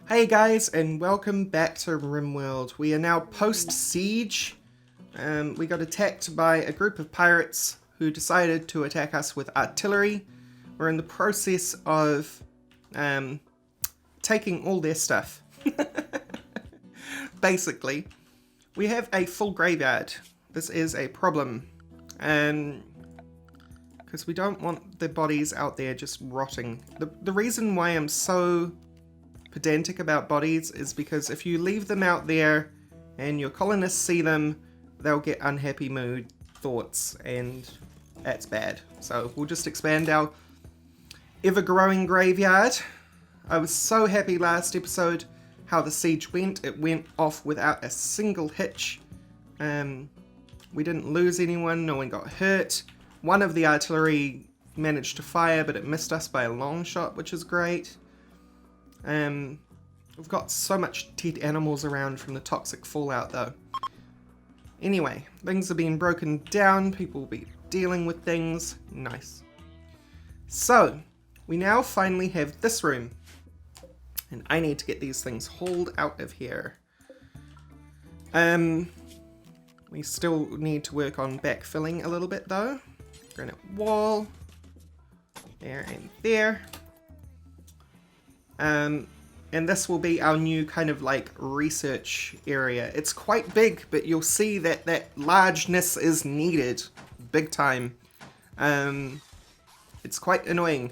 Hey guys, and welcome back to Rimworld. We are now post-siege. We got attacked by a group of pirates who decided to attack us with artillery. We're in the process of taking all their stuff. Basically, we have a full graveyard. This is a problem. Because we don't want the bodies out there just rotting. The reason why I'm so pedantic about bodies is because if you leave them out there and your colonists see them, they'll get unhappy mood thoughts, and that's bad. So we'll just expand our ever-growing graveyard. I was so happy last episode how the siege went. It went off without a single hitch. We didn't lose anyone, no one got hurt. One of the artillery managed to fire, but it missed us by a long shot, which is great. We've got so much dead animals around from the toxic fallout though. Anyway, things are being broken down, people will be dealing with things. Nice. So, we now finally have this room. And I need to get these things hauled out of here. We still need to work on backfilling a little bit though. Granite wall. There and there. And this will be our new kind of like research area. It's quite big, but you'll see that that largeness is needed big time. It's quite annoying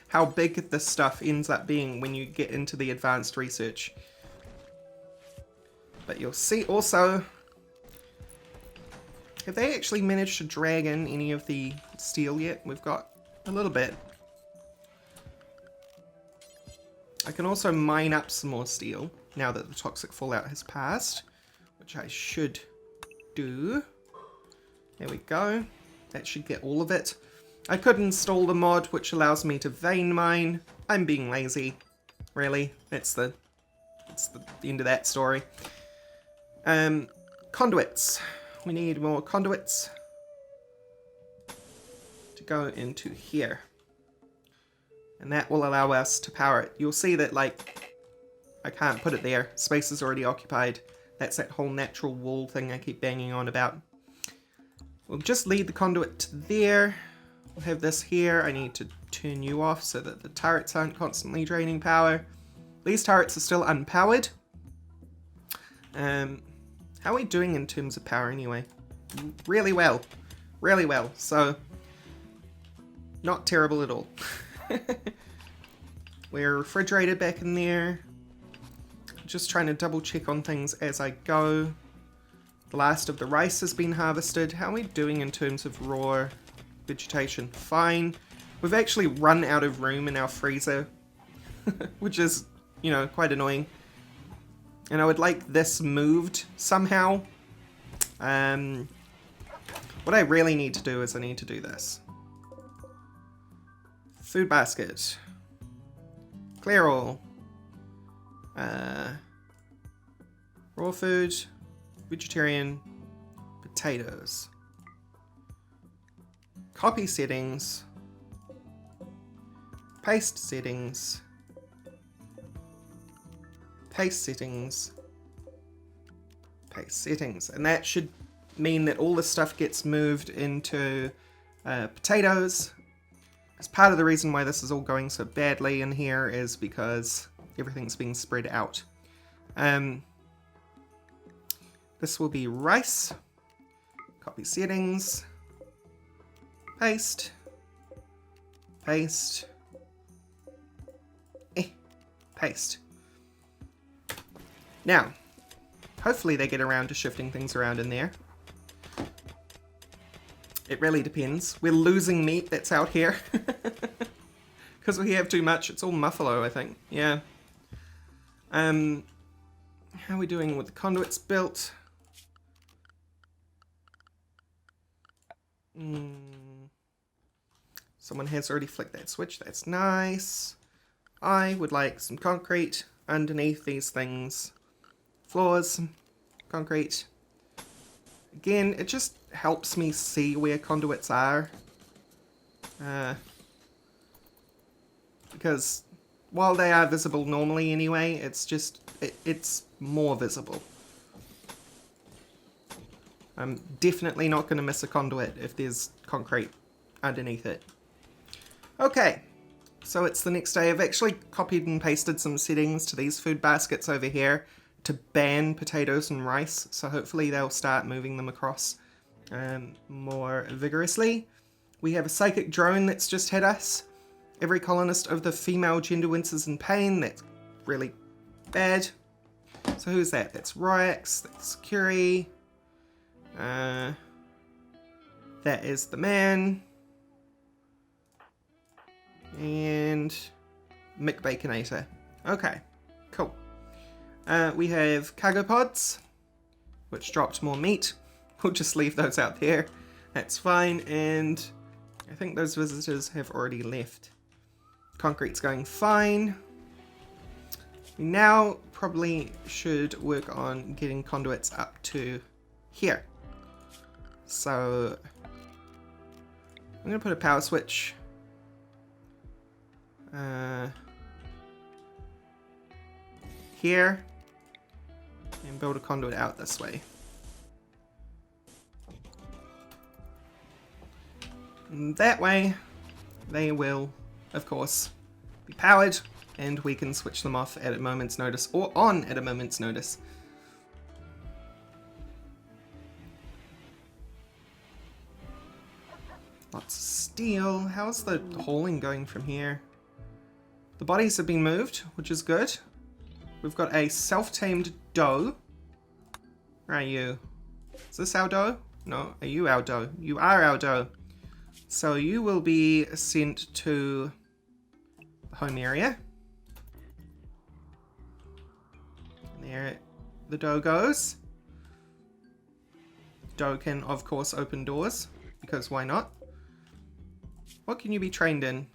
how big this stuff ends up being when you get into the advanced research. But you'll see also, have they actually managed to drag in any of the steel yet? We've got a little bit. I can also mine up some more steel now that the toxic fallout has passed, which I should do. There we go. That should get all of it. I could install the mod which allows me to vein mine. I'm being lazy, really. That's the end of that story. Conduits. We need more conduits to go into here. And that will allow us to power it. You'll see that, like, I can't put it there. Space is already occupied. That's that whole natural wall thing I keep banging on about. We'll just lead the conduit to there. We'll have this here. I need to turn you off so that the turrets aren't constantly draining power. These turrets are still unpowered. How are we doing in terms of power anyway? Really well. Really well. So, not terrible at all. We're refrigerated back in there. Just trying to double check on things as I go. The last of the rice has been harvested. How are we doing in terms of raw vegetation? Fine. We've actually run out of room in our freezer, which is, you know, quite annoying. And I would like this moved somehow. What I really need to do is I need to do this. Food basket. Clear all. Raw food. Vegetarian. Potatoes. Copy settings. Paste settings. Paste settings. Paste settings. And that should mean that all this stuff gets moved into potatoes. Because part of the reason why this is all going so badly in here is because everything's being spread out. This will be rice. Copy settings. Paste. Paste. Paste. Now, hopefully they get around to shifting things around in there. It really depends. We're losing meat that's out here. Because we have too much. It's all muffalo, I think. Yeah. How are we doing with the conduits built? Someone has already flicked that switch. That's nice. I would like some concrete underneath these things. Floors. Concrete. Again, it just helps me see where conduits are. Because while they are visible normally anyway, it's just, it's more visible. I'm definitely not going to miss a conduit if there's concrete underneath it. Okay, so it's the next day. I've actually copied and pasted some settings to these food baskets over here to ban potatoes and rice, so hopefully they'll start moving them across more vigorously. We have a psychic drone that's just hit us. Every colonist of the female gender winces in pain. That's really bad. So who's that? That's Rorax, that's Curie. That is the man. And Mick Baconator. Okay, cool. We have cargo pods, which dropped more meat. We'll just leave those out there. That's fine. And I think those visitors have already left. Concrete's going fine. We now probably should work on getting conduits up to here. So I'm going to put a power switch here and build a conduit out this way. And that way they will, of course, be powered and we can switch them off at a moment's notice or on at a moment's notice. Lots of steel. How's the hauling going from here? The bodies have been moved, which is good. We've got a self-tamed doe. Where are you? Is this our doe? No, are you our doe? You are our doe. So you will be sent to the home area. And there the doe goes. Doe can, of course, open doors, because why not? What can you be trained in?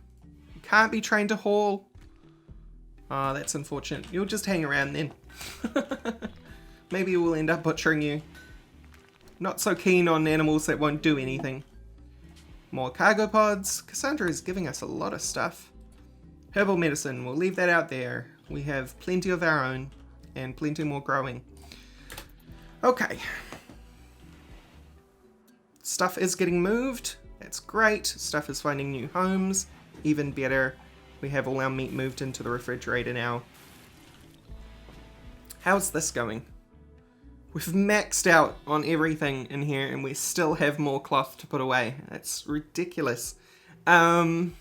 You can't be trained to haul. Ah, that's unfortunate. You'll just hang around then. Maybe we'll end up butchering you. Not so keen on animals that won't do anything. More cargo pods. Cassandra is giving us a lot of stuff. Herbal medicine, we'll leave that out there. We have plenty of our own and plenty more growing. Okay. Stuff is getting moved. That's great. Stuff is finding new homes. Even better, we have all our meat moved into the refrigerator now. How's this going? We've maxed out on everything in here and we still have more cloth to put away. That's ridiculous. I'm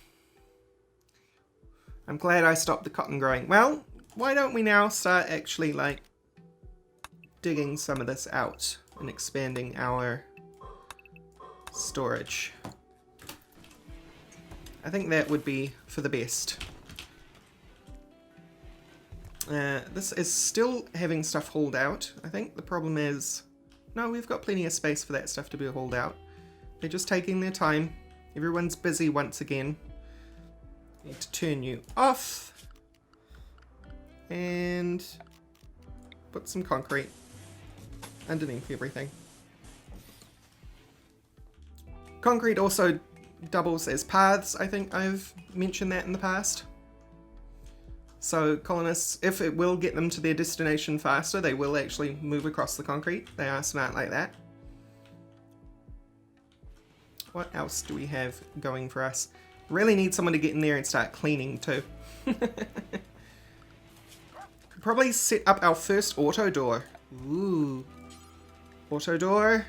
glad I stopped the cotton growing. Well, why don't we now start actually like digging some of this out and expanding our storage. I think that would be for the best. This is still having stuff hauled out. I think the problem is, no, we've got plenty of space for that stuff to be hauled out. They're just taking their time. Everyone's busy once again. Need to turn you off and put some concrete underneath everything. Concrete also doubles as paths. I think I've mentioned that in the past. So colonists, if it will get them to their destination faster, they will actually move across the concrete. They are smart like that. What else do we have going for us? Really need someone to get in there and start cleaning too. Could probably set up our first auto door. Ooh. Auto door.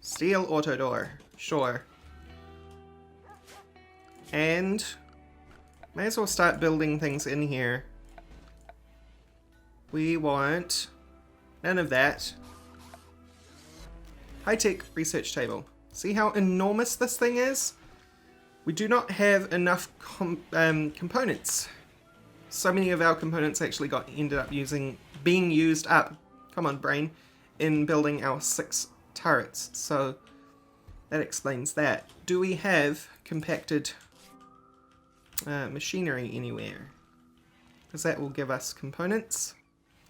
Steel auto door. Sure. And may as well start building things in here. We want none of that. High-tech research table. See how enormous this thing is? We do not have enough components. So many of our components actually ended up being used up. Come on, brain, in building our 6 turrets. So that explains that. Do we have compacted machinery anywhere? Because that will give us components.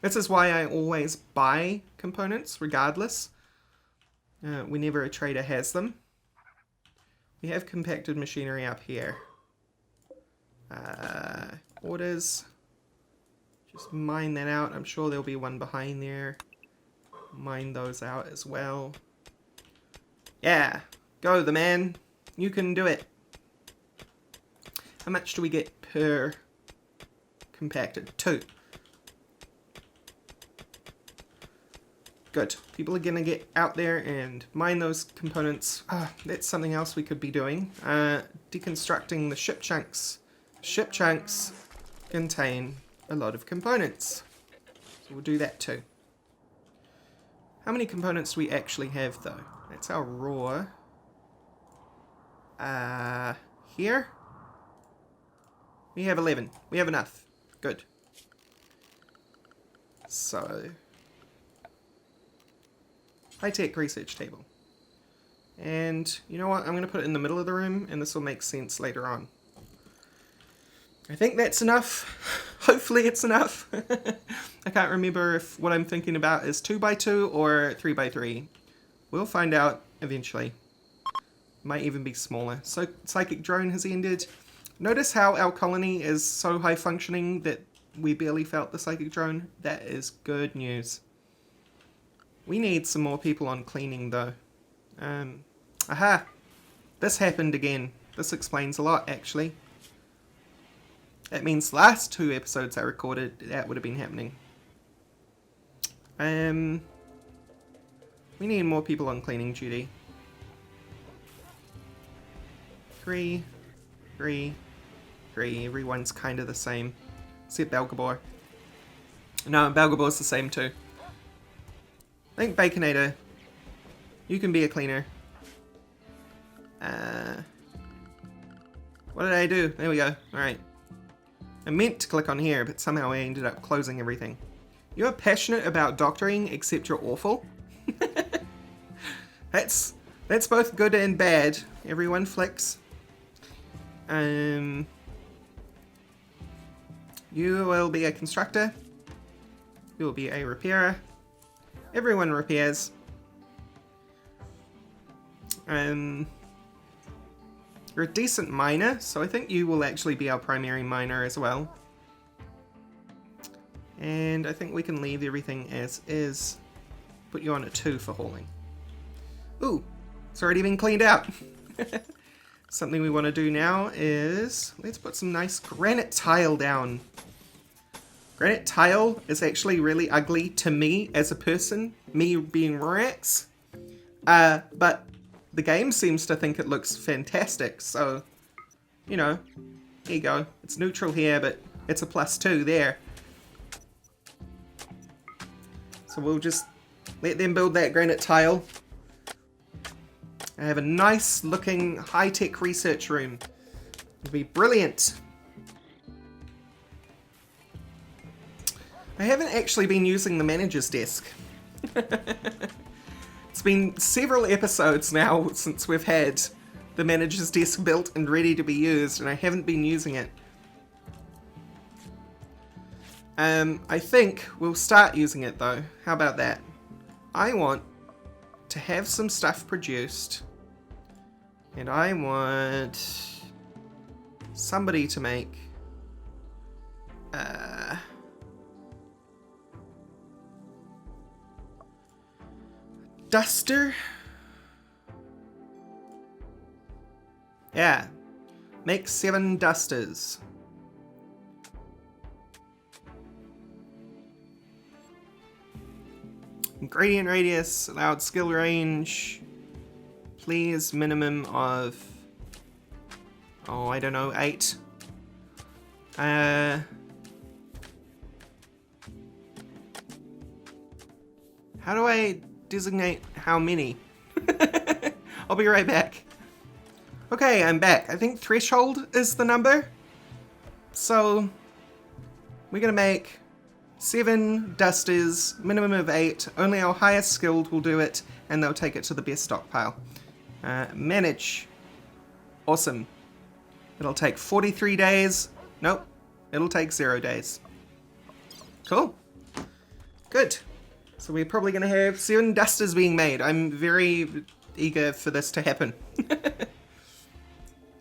This is why I always buy components regardless. Whenever a trader has them. We have compacted machinery up here. Orders. Just mine that out. I'm sure there'll be one behind there. Mine those out as well. Yeah, go the man. You can do it. How much do we get per compacted? 2. Good. People are gonna get out there and mine those components. That's something else we could be doing. Deconstructing the ship chunks. Ship chunks contain a lot of components. So we'll do that too. How many components do we actually have though? That's our raw. Here? We have 11. We have enough. Good. So, high-tech research table. And you know what? I'm going to put it in the middle of the room, and this will make sense later on. I think that's enough. Hopefully it's enough. I can't remember if what I'm thinking about is 2x2 or 3x3. We'll find out eventually. Might even be smaller. So, psychic drone has ended. Notice how our colony is so high functioning that we barely felt the psychic drone? That is good news. We need some more people on cleaning though. Aha! This happened again. This explains a lot actually. That means the last 2 episodes I recorded, that would have been happening. We need more people on cleaning duty. 3, 3, 3. Everyone's kind of the same. Except Belgabor. No, Belgabor's the same too. I think Baconator, you can be a cleaner. What did I do? There we go. Alright. I meant to click on here, but somehow I ended up closing everything. You're passionate about doctoring, except you're awful. That's both good and bad. Everyone flicks. You will be a constructor. You will be a repairer. Everyone repairs. You're a decent miner, so I think you will actually be our primary miner as well. And I think we can leave everything as is. Put you on a 2 for hauling. Ooh, it's already been cleaned out. Something we want to do now is, let's put some nice granite tile down. Granite tile is actually really ugly to me as a person, me being Rorax. But the game seems to think it looks fantastic, so, you know, here you go. It's neutral here, but it's a +2 there. So we'll just let them build that granite tile. I have a nice looking high-tech research room. It'll be brilliant. I haven't actually been using the manager's desk. It's been several episodes now since we've had the manager's desk built and ready to be used, and I haven't been using it. I think we'll start using it though. How about that? I want to have some stuff produced, and I want somebody to make duster? Yeah. Make 7 dusters. Gradient radius, allowed skill range. Please, minimum of, oh, I don't know, 8. How do I designate how many? I'll be right back. Okay, I'm back. I think threshold is the number. So we're gonna make 7 dusters, minimum of 8. Only our highest skilled will do it, and they'll take it to the best stockpile. Manage. Awesome. It'll take 43 days. Nope. It'll take 0 days. Cool. Good. So we're probably going to have 7 dusters being made. I'm very eager for this to happen.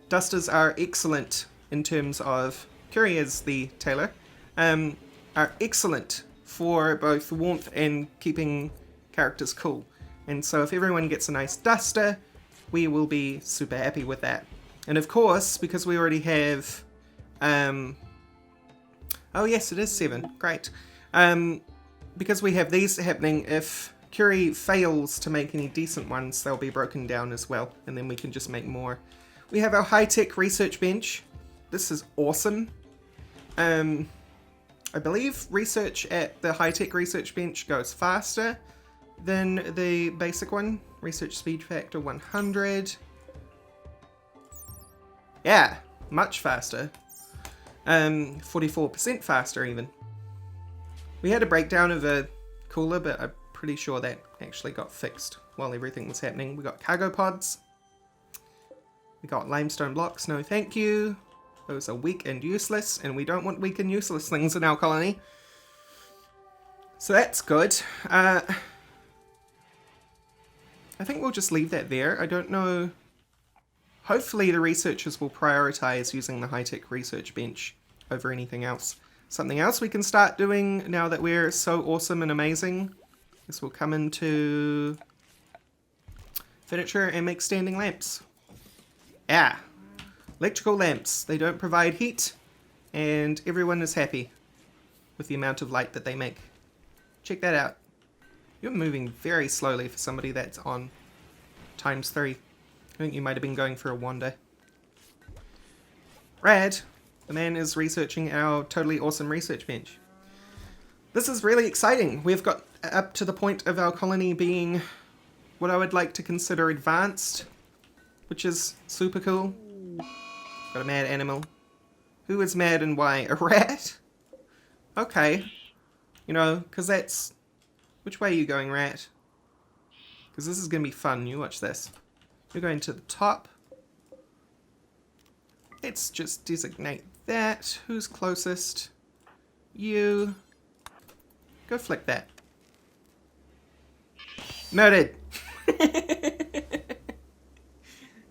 Dusters are excellent in terms of Curie as the tailor, are excellent for both warmth and keeping characters cool. And so if everyone gets a nice duster, we will be super happy with that. And of course, because we already have... oh yes, it is 7. Great. Because we have these happening, if Curie fails to make any decent ones, they'll be broken down as well. And then we can just make more. We have our high-tech research bench. This is awesome. I believe research at the high-tech research bench goes faster than the basic one. Research speed factor 100. Yeah, much faster. 44% faster even. We had a breakdown of a cooler, but I'm pretty sure that actually got fixed while everything was happening. We got cargo pods. We got limestone blocks, no thank you. Those are weak and useless, and we don't want weak and useless things in our colony. So that's good. I think we'll just leave that there. I don't know. Hopefully the researchers will prioritize using the high-tech research bench over anything else. Something else we can start doing now that we're so awesome and amazing. This will come into furniture and make standing lamps. Yeah. Electrical lamps. They don't provide heat, and everyone is happy with the amount of light that they make. Check that out. You're moving very slowly for somebody that's on ×3. I think you might have been going for a wander. Rad. The man is researching our totally awesome research bench. This is really exciting. We've got up to the point of our colony being what I would like to consider advanced, which is super cool. Got a mad animal. Who is mad and why? A rat? Okay. You know, because that's... Which way are you going, rat? Because this is going to be fun. You watch this. You're going to the top. Let's just designate that. Who's closest? You. Go flick that. Murdered!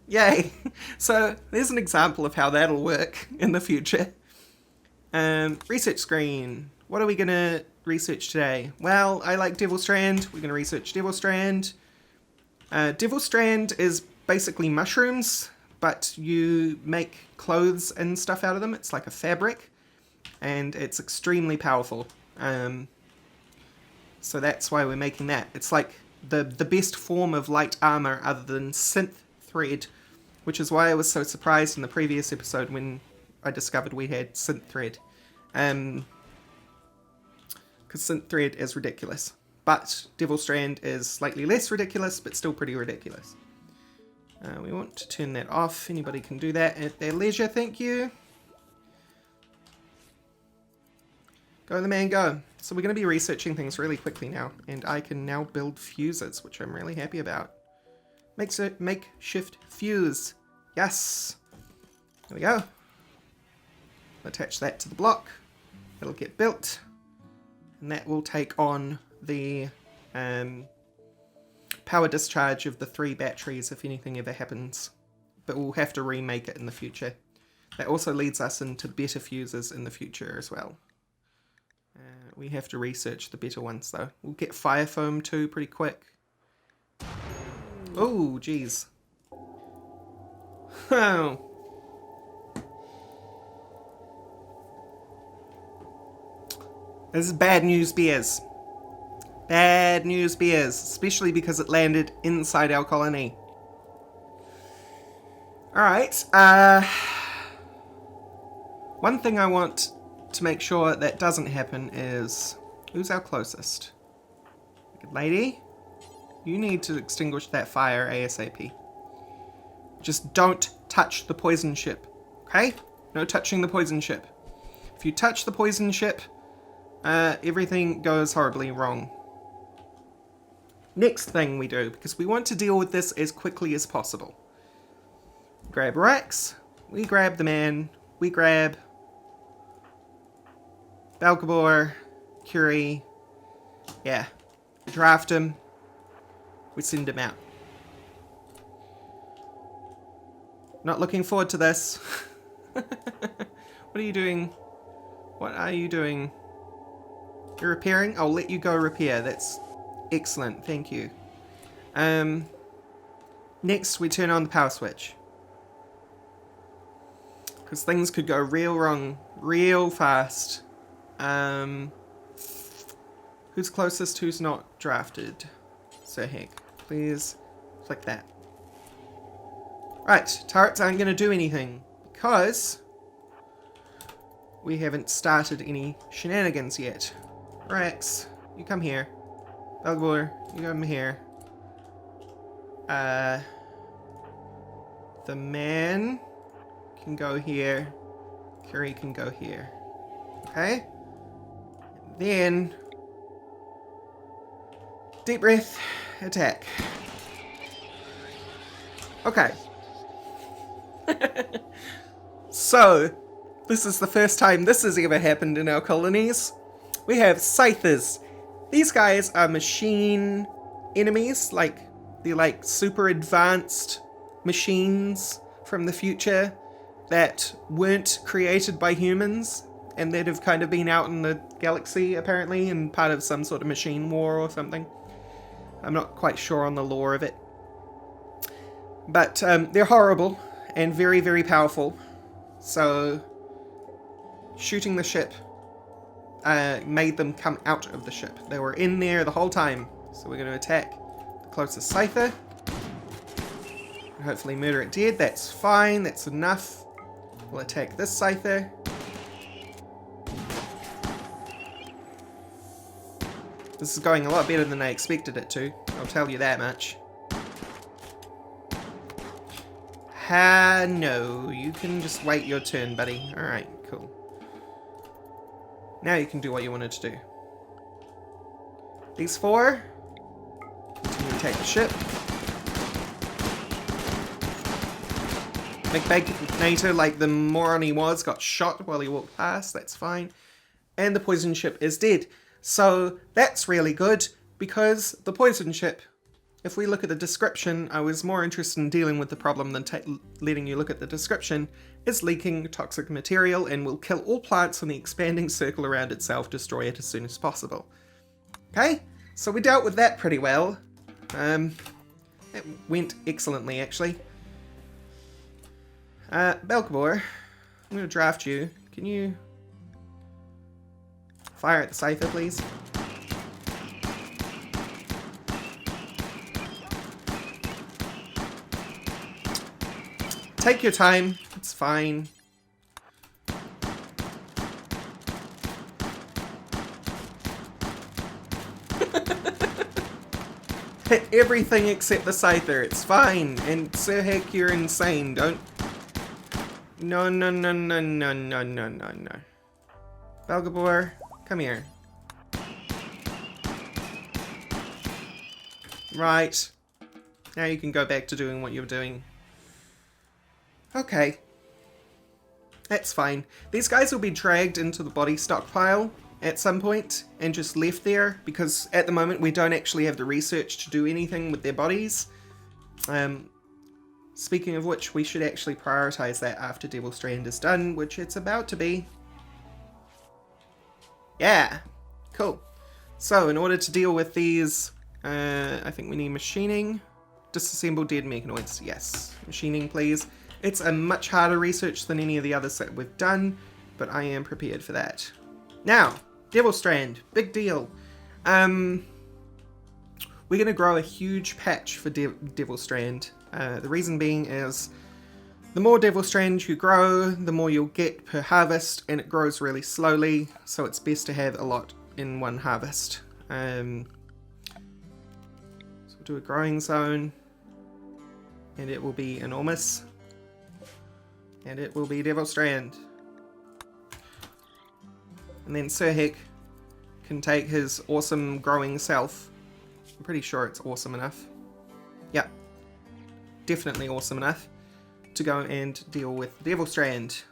Yay! So, there's an example of how that'll work in the future. Research screen. What are we going to research today? Well, I like Devil Strand. We're going to research Devil Strand. Devil Strand is basically mushrooms, but you make clothes and stuff out of them. It's like a fabric, and it's extremely powerful. So that's why we're making that. It's like the best form of light armor other than synth thread, which is why I was so surprised in the previous episode when I discovered we had synth thread. Because synth thread is ridiculous. But Devil Strand is slightly less ridiculous, but still pretty ridiculous. We want to turn that off. Anybody can do that at their leisure, thank you. Go the man, go. So we're going to be researching things really quickly now, and I can now build fuses, which I'm really happy about. Makeshift fuse. Yes. There we go. Attach that to the block. It'll get built, and that will take on the power discharge of the 3 batteries if anything ever happens. But we'll have to remake it in the future. That also leads us into better fuses in the future as well. We have to research the better ones though. We'll get fire foam too pretty quick. Oh, jeez. Oh. This is bad news, bears. Bad news, bears. Especially because it landed inside our colony. Alright, one thing I want to make sure that doesn't happen is... Who's our closest? Good lady. You need to extinguish that fire ASAP. Just don't touch the poison ship. Okay? No touching the poison ship. If you touch the poison ship, everything goes horribly wrong. Next thing we do, because we want to deal with this as quickly as possible. Grab Rorax. We grab the man. We grab Balgabor, Curie. Yeah. We draft him. We send him out. Not looking forward to this. What are you doing? What are you doing? You're repairing? I'll let you go repair. That's excellent. Thank you. Next, we turn on the power switch. Because things could go real wrong real fast. Who's closest? Who's not drafted? So heck, please click that. Right, turrets aren't going to do anything because we haven't started any shenanigans yet. Rorax, you come here. Belgor, you come here. The man can go here. Curry can go here. Okay? And then deep breath, attack. Okay. So, this is the first time this has ever happened in our colonies. We have Scythers. These guys are machine enemies, they're like super advanced machines from the future that weren't created by humans and that have kind of been out in the galaxy apparently and part of some sort of machine war or something. I'm not quite sure on the lore of it. But they're horrible and very, very powerful. So shooting the ship made them come out of the ship. They were in there the whole time. So we're going to attack the closest Scyther. And hopefully murder it dead. That's fine. That's enough. We'll attack this Scyther. This is going a lot better than I expected it to. I'll tell you that much. No, you can just wait your turn, buddy. Alright, cool. Now you can do what you wanted to do. These four. Continue to attack the ship. McBaconator, like the moron he was, got shot while he walked past. That's fine. And the poison ship is dead. So that's really good, because the poison ship, if we look at the description, I was more interested in dealing with the problem than letting you look at the description, is leaking toxic material and will kill all plants in the expanding circle around itself, destroy it as soon as possible. Okay, so we dealt with that pretty well. It went excellently, actually. Belkabor, I'm going to draft you. Can you fire at the Scyther, please? Take your time, it's fine. Hit everything except the Scyther, it's fine. And Sir Heck, you're insane, don't... No. Belgabor, come here. Right. Now you can go back to doing what you're doing. Okay. That's fine. These guys will be dragged into the body stockpile at some point and just left there, because at the moment we don't actually have the research to do anything with their bodies. Speaking of which, we should actually prioritize that after Devil Strand is done, which it's about to be. Yeah, cool. So in order to deal with these, I think we need machining. Disassemble dead mechanoids, yes. Machining, please. It's a much harder research than any of the others that we've done, but I am prepared for that. Now, Devil Strand, big deal. We're going to grow a huge patch for Devil Strand. The reason being is the more Devil Strand you grow, the more you'll get per harvest, and it grows really slowly, so it's best to have a lot in one harvest. So we'll do a growing zone, and it will be enormous, and it will be Devil Strand. And then Sir Heck can take his awesome growing self. I'm pretty sure it's awesome enough. Yeah, definitely awesome enough to go and deal with Devil Strand.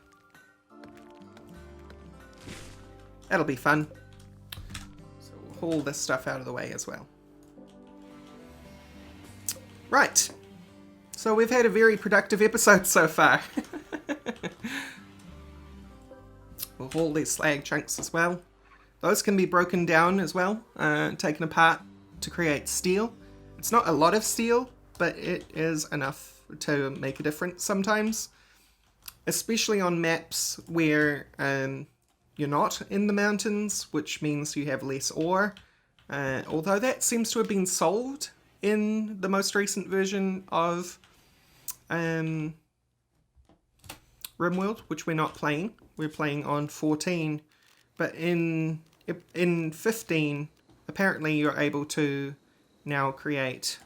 That'll be fun. So we'll haul this stuff out of the way as well. Right. So we've had a very productive episode so far. haul their slag chunks as well. Those can be broken down as well, taken apart to create steel. It's not a lot of steel, but it is enough to make a difference sometimes. Especially on maps where you're not in the mountains, which means you have less ore. Although that seems to have been solved in the most recent version of Rimworld, which we're not playing. We're playing on 14. But in 15, apparently you're able to now create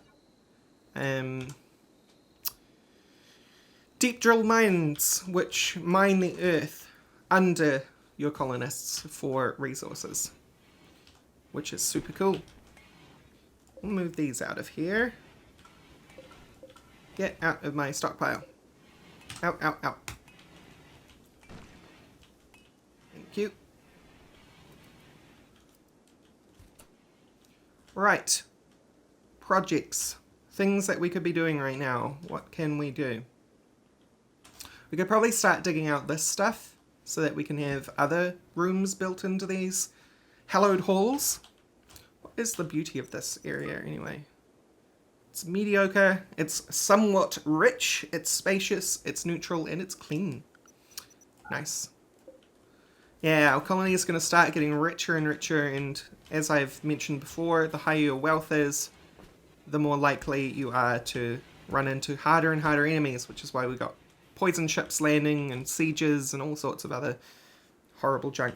deep drill mines, which mine the earth under your colonists for resources, which is super cool. We'll move these out of here. Get out of my stockpile. Out, out, out. Thank you. Right. Projects. Things that we could be doing right now. What can we do? We could probably start digging out this stuff so that we can have other rooms built into these hallowed halls. What is the beauty of this area anyway? It's mediocre, it's somewhat rich, it's spacious, it's neutral, and it's clean. Nice. Yeah, our colony is going to start getting richer and richer, and as I've mentioned before, the higher your wealth is, the more likely you are to run into harder and harder enemies, which is why we got poison ships landing and sieges and all sorts of other horrible junk.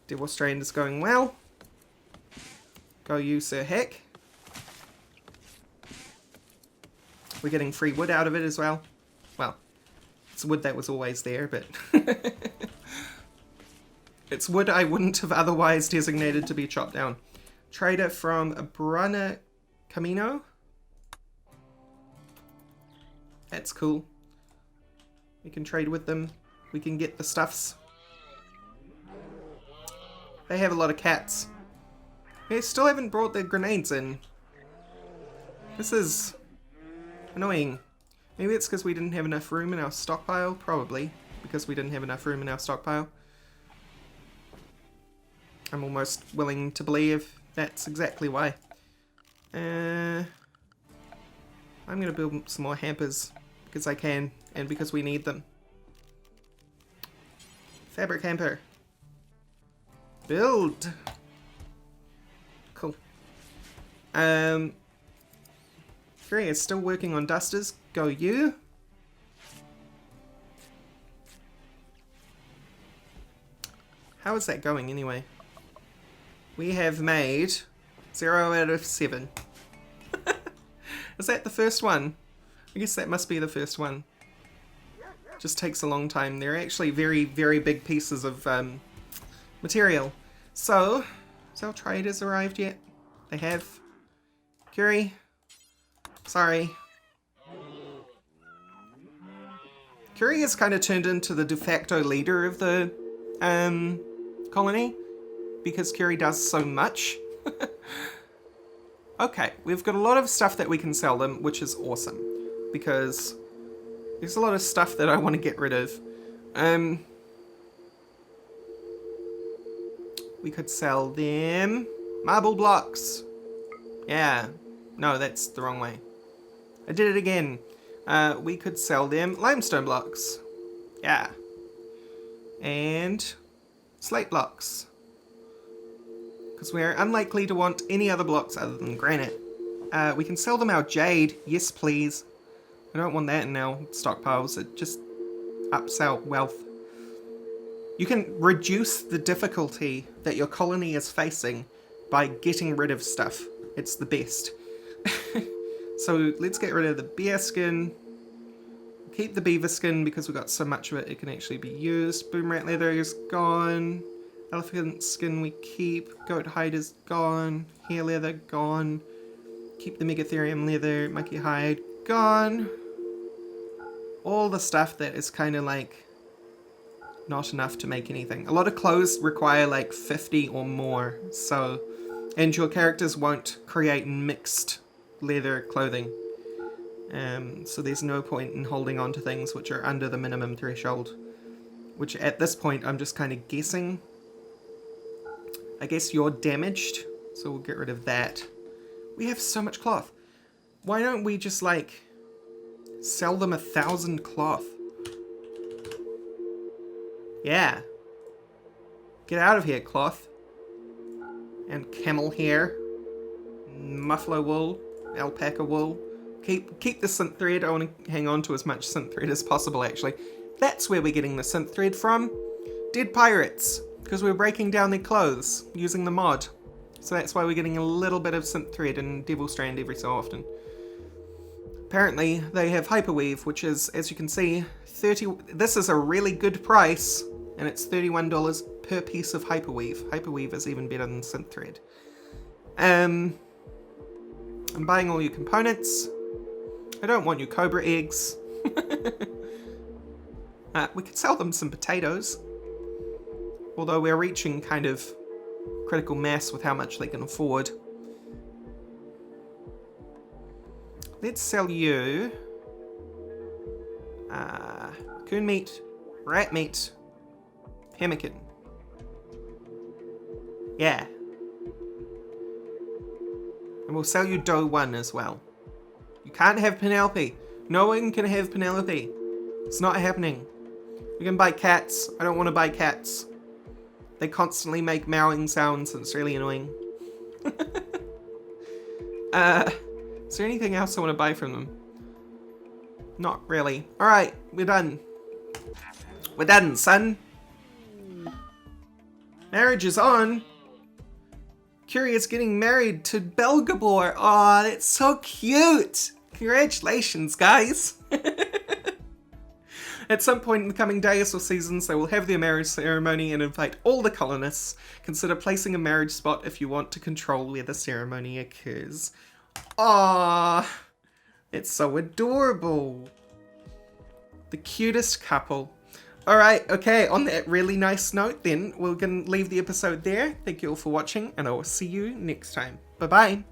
Devil Strand is going well. Go you, Sir Heck. We're getting free wood out of it as well. Well, it's wood that was always there, but it's wood I wouldn't have otherwise designated to be chopped down. Trader from Brunner Camino. That's cool. We can trade with them. We can get the stuffs. They have a lot of cats. They still haven't brought their grenades in. This is annoying. Maybe it's because we didn't have enough room in our stockpile. Probably because we didn't have enough room in our stockpile. I'm almost willing to believe that's exactly why. I'm going to build some more hampers because I can and because we need them. Fabric hamper. Build. Cool. Fury is still working on dusters. Go you. How is that going anyway? We have made 0 out of 7. Is that the first one? I guess that must be the first one. Just takes a long time. They're actually very, very big pieces of material. So, has our traders arrived yet? They have. Curie. Sorry. Curie has kind of turned into the de facto leader of the colony because Curie does so much. Okay, we've got a lot of stuff that we can sell them, which is awesome because there's a lot of stuff that I want to get rid of. We could sell them marble blocks. Yeah, no, that's the wrong way. I did it again. We could sell them limestone blocks. Yeah. And slate blocks. Because we're unlikely to want any other blocks other than granite. We can sell them our jade. Yes, please. We don't want that in our stockpiles. It just ups our wealth. You can reduce the difficulty that your colony is facing by getting rid of stuff. It's the best. So let's get rid of the bear skin. Keep the beaver skin because we've got so much of it, it can actually be used. Boom rat leather is gone. Elephant skin we keep. Goat hide is gone. Hair leather gone. Keep the megatherium leather. Monkey hide gone. All the stuff that is kind of like not enough to make anything. A lot of clothes require like 50 or more, so, and your characters won't create mixed leather clothing. So there's no point in holding on to things which are under the minimum threshold. Which at this point I'm just kind of guessing. I guess you're damaged, so we'll get rid of that. We have so much cloth. Why don't we just, like, sell them 1,000 cloth? Yeah. Get out of here, cloth. And camel hair. Muffalo wool. Alpaca wool. Keep the synth thread. I want to hang on to as much synth thread as possible, actually. That's where we're getting the synth thread from. Dead pirates. Because we're breaking down their clothes using the mod. So that's why we're getting a little bit of synth thread and devil strand every so often. Apparently, they have hyperweave, which is, as you can see, this is a really good price, and it's $31 per piece of hyperweave. Hyperweave is even better than synth thread. I'm buying all your components. I don't want your cobra eggs. We could sell them some potatoes. Although we're reaching kind of critical mass with how much they can afford. Let's sell you coon meat, rat meat, pemmican. Yeah. And we'll sell you dough 1 as well. You can't have Penelope. No one can have Penelope. It's not happening. We can buy cats. I don't want to buy cats. They constantly make meowing sounds and it's really annoying. Is there anything else I want to buy from them? Not really. Alright, we're done. We're done, son. Marriage is on. Curious getting married to Belgabor. Aw, that's so cute. Congratulations, guys. At some point in the coming days or seasons, they will have their marriage ceremony and invite all the colonists. Consider placing a marriage spot if you want to control where the ceremony occurs. Aww, it's so adorable. The cutest couple. Alright, okay, on that really nice note then, we're going to leave the episode there. Thank you all for watching, and I will see you next time. Bye-bye.